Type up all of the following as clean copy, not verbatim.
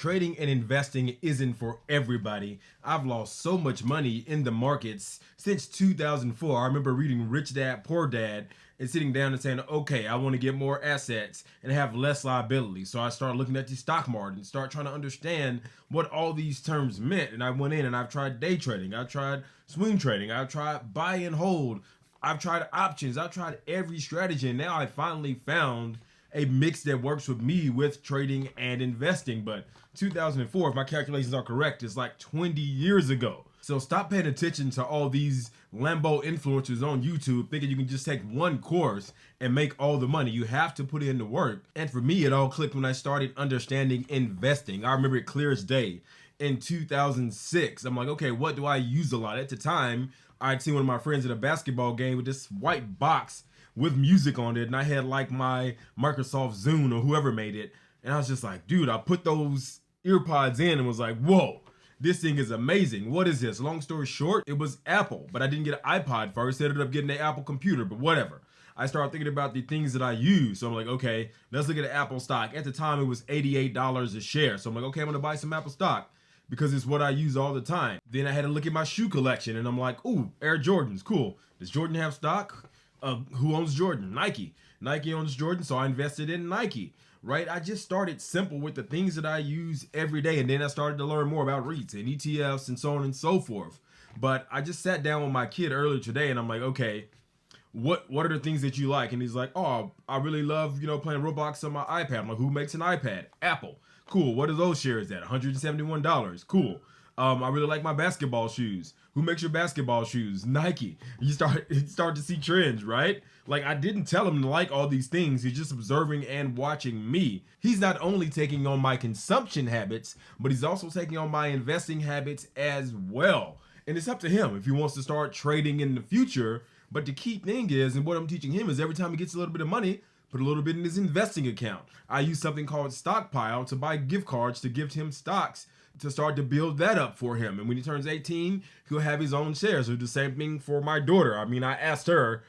Trading and investing isn't for everybody. I've lost so much money in the markets since 2004. I remember reading Rich Dad, Poor Dad and sitting down and saying, okay, I want to get more assets and have less liability. So I started looking at the stock market and start trying to understand what all these terms meant. And I went in and I've tried day trading. I've tried swing trading. I've tried buy and hold. I've tried options. I've tried every strategy. And now I finally found a mix that works with me with trading and investing. But 2004, if my calculations are correct, is like 20 years ago. So stop paying attention to all these Lambo influencers on YouTube thinking you can just take one course and make all the money. You have to put in the work. And for me, it all clicked when I started understanding investing. I remember it clear as day. In 2006, I'm like, okay, what do I use a lot? At the time, I'd seen one of my friends at a basketball game with this white box with music on it, and I had like my Microsoft Zune or whoever made it, and I was just like, dude, I put those earpods in and was like, whoa, this thing is amazing. What is this? Long story short, it was Apple, but I didn't get an iPod first. I ended up getting an Apple computer, but whatever. I started thinking about the things that I use. So I'm like, okay, let's look at the Apple stock. At the time, it was $88 a share. So I'm like, okay, I'm gonna buy some Apple stock because it's what I use all the time. Then I had to look at my shoe collection and I'm like, ooh, Air Jordans, cool. Does Jordan have stock? Who owns Jordan? Nike. Nike owns Jordan, so I invested in Nike, right? I just started simple with the things that I use every day, and then I started to learn more about REITs and ETFs and so on and so forth. But I just sat down with my kid earlier today, and I'm like, okay, what are the things that you like? And he's like, oh, I really love, playing Roblox on my iPad. I'm like, who makes an iPad? Apple. Cool. What are those shares at? $171. Cool. I really like my basketball shoes. Who makes your basketball shoes? Nike. You start to see trends, right? Like, I didn't tell him to like all these things. He's just observing and watching me. He's not only taking on my consumption habits, but he's also taking on my investing habits as well. And it's up to him if he wants to start trading in the future. But the key thing is, and what I'm teaching him is every time he gets a little bit of money, put a little bit in his investing account. I use something called Stockpile to buy gift cards to give him stocks to start to build that up for him. And when he turns 18, he'll have his own shares. So do the same thing for my daughter. I mean, I asked her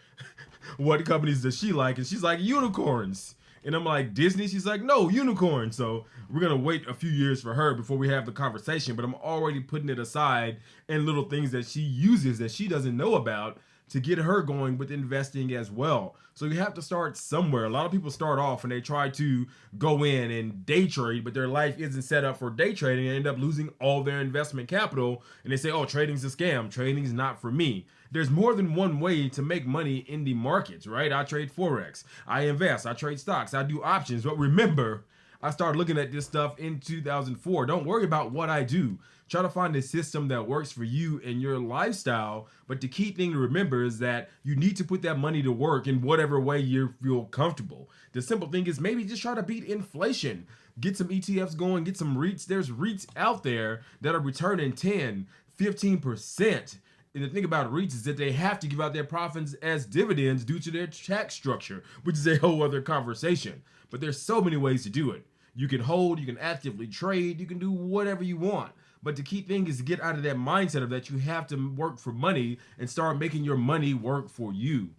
what companies does she like, and she's like, unicorns. And I'm like, Disney? She's like, no, unicorn. So we're going to wait a few years for her before we have the conversation. But I'm already putting it aside and little things that she uses that she doesn't know about to get her going with investing as well. So you have to start somewhere. A lot of people start off and they try to go in and day trade, but their life isn't set up for day trading and end up losing all their investment capital. And they say, oh, trading's a scam. Trading's not for me. There's more than one way to make money in the markets, right? I trade Forex. I invest. I trade stocks. I do options. But remember, I started looking at this stuff in 2004. Don't worry about what I do. Try to find a system that works for you and your lifestyle. But the key thing to remember is that you need to put that money to work in whatever way you feel comfortable. The simple thing is maybe just try to beat inflation. Get some ETFs going, get some REITs. There's REITs out there that are returning 10, 15%. And the thing about REITs is that they have to give out their profits as dividends due to their tax structure, which is a whole other conversation. But there's so many ways to do it. You can hold, you can actively trade, you can do whatever you want. But the key thing is to get out of that mindset of that you have to work for money and start making your money work for you.